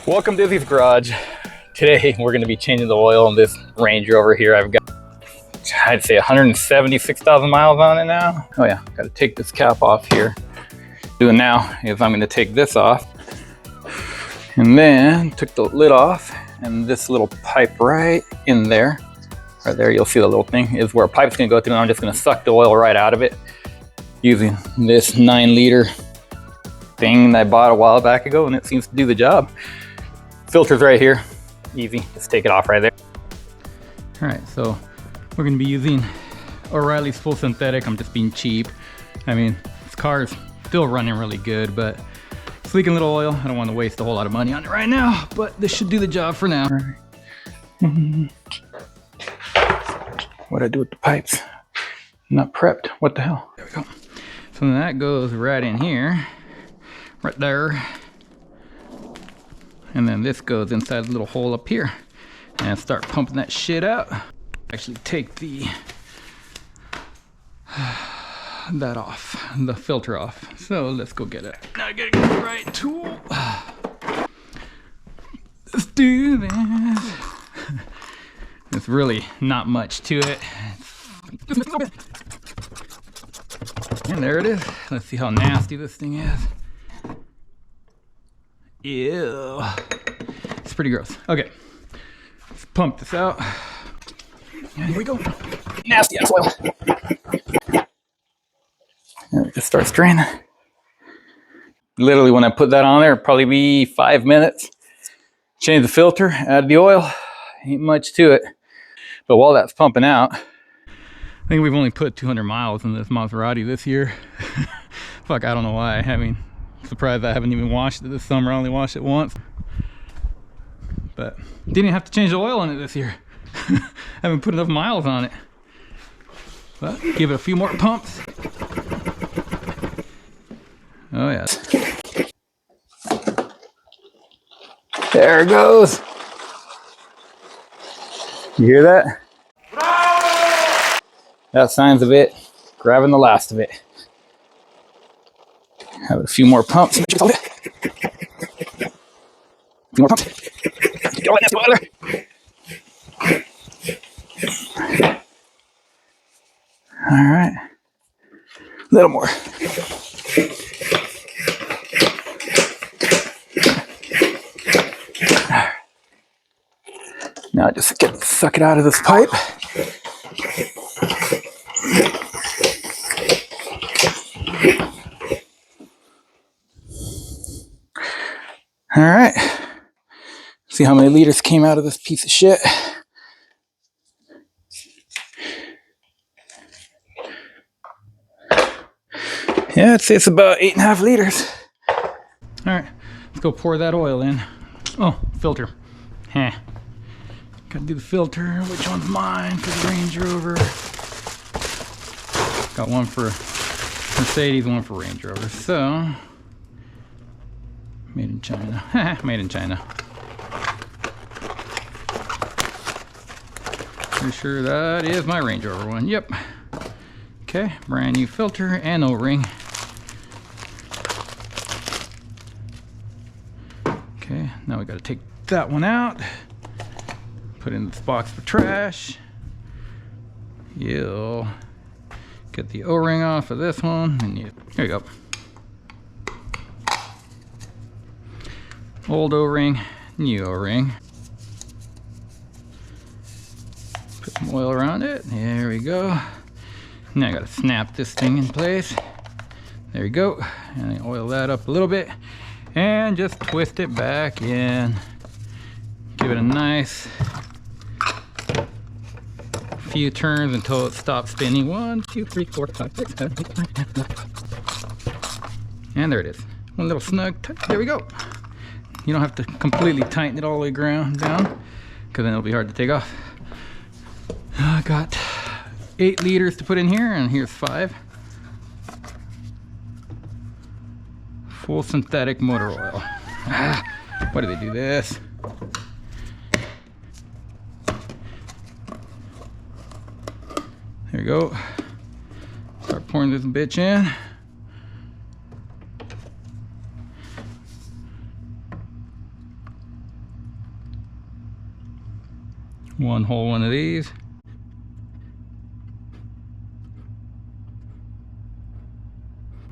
Welcome to Izzy's garage. Today we're going to be changing the oil on this Range Rover here. I've got, I'd say 176,000 miles on it now. Oh yeah, got to take this cap off here. Doing now is I'm going to take this off and then took the lid off, and this little pipe right in there, right there, you'll see the little thing is where a pipe's going to go through, and I'm just going to suck the oil right out of it using this 9-liter thing that I bought a while back ago, and it seems to do the job. Filter's right here, easy, just take it off right there. All right, so we're gonna be using O'Reilly's full synthetic. I'm just being cheap. I mean, this car's still running really good, but it's leaking a little oil. I don't want to waste a whole lot of money on it right now, but this should do the job for now. What'd I do with the pipes? Not prepped, what the hell? There we go. So then that goes right in here, right there. And then this goes inside the little hole up here, and start pumping that shit out. Actually take the that off, the filter off. So let's go get it. Now I gotta get the right tool. Let's do this. It's really not much to it. And there it is. Let's see how nasty this thing is. Ew. It's pretty gross. Okay. Let's pump this out. And here we go. Nasty ass oil. And it just starts draining. Literally, when I put that on there, it'll probably be 5 minutes. Change the filter, add the oil. Ain't much to it. But while that's pumping out, I think we've only put 200 miles in this Maserati this year. Fuck, I don't know why. I mean, surprised I haven't even washed it this summer. I only washed it once, but didn't have to change the oil on it this year. Haven't put enough miles on it, but give it a few more pumps. Oh yeah, there it goes. You hear that? That signs of it grabbing the last of it. Have a few more pumps. A few more pumps. Get all that nasty oil there. All right. A little more. Now I just suck it out of this pipe. All right, see how many liters came out of this piece of shit. Yeah, I'd say it's about 8.5 liters. All right, let's go pour that oil in. Oh, filter. Heh. Gotta do the filter. Which one's mine for the Range Rover? Got one for Mercedes, one for Range Rover. So, made in China. Made in China. Pretty sure that is my Range Rover one. Yep. Okay, brand new filter and O-ring. Okay, now we gotta take that one out. Put in this box for trash. You'll get the O-ring off of this one, and here you go. Old O-ring, new O-ring. Put some oil around it. There we go. Now I gotta snap this thing in place. There you go. And I oil that up a little bit and just twist it back in. Give it a nice few turns until it stops spinning. 1, 2, 3, 4, 5, 6, 7, 8, 9, 10, 11, 12. And there it is. One little snug. There we go. You don't have to completely tighten it all the way down, because then it'll be hard to take off. I got 8 liters to put in here, and here's 5. Full synthetic motor oil. Why do they do this? There you go. Start pouring this bitch in. One whole one of these.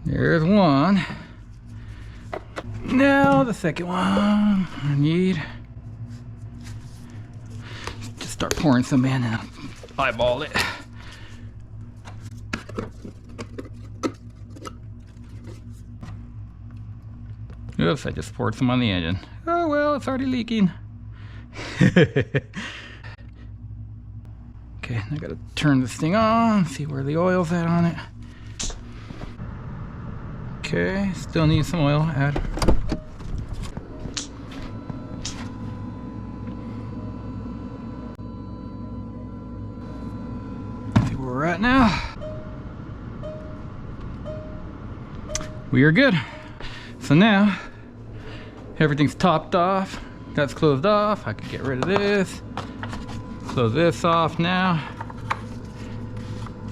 There's one. Now the second one I need. Just start pouring some in and eyeball it. Oops, I just poured some on the engine. Oh well, it's already leaking. Okay, I gotta turn this thing on, see where the oil's at on it. Okay, still need some oil. Add. See where we're at now. We are good. So now everything's topped off. That's closed off. I can get rid of this. Close this off now.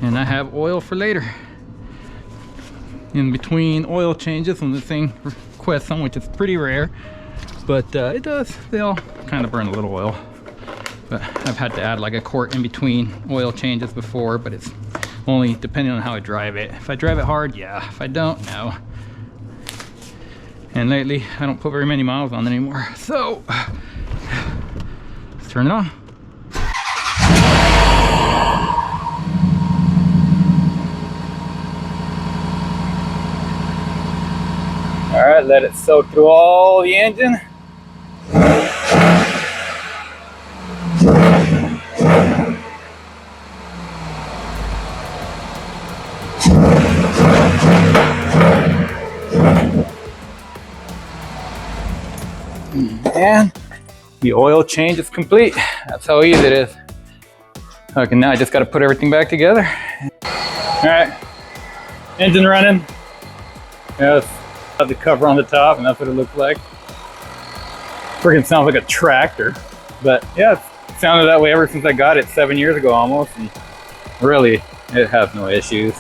And I have oil for later. In between oil changes when the thing requests some, which is pretty rare, but it does. They all kind of burn a little oil. But I've had to add like a quart in between oil changes before, but it's only depending on how I drive it. If I drive it hard, yeah. If I don't, no. And lately, I don't put very many miles on it anymore. So, let's turn it on. All right, let it soak through all the engine. And the oil change is complete. That's how easy it is. Okay, now I just got to put everything back together. All right, engine running. Yes. Have the cover on the top, and that's what it looks like. Freaking sounds like a tractor, but yeah, it sounded that way ever since I got it 7 years ago almost, and really, it has no issues.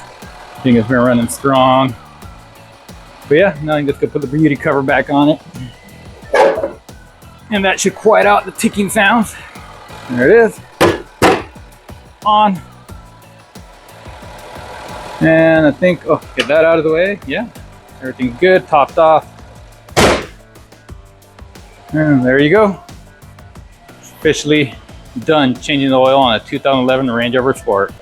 Thing has been running strong. But yeah, now I'm just gonna put the beauty cover back on it, and that should quiet out the ticking sounds. There it is, on. And I think, oh, get that out of the way, yeah. Everything's good, topped off. And there you go. Officially done changing the oil on a 2011 Range Rover Sport.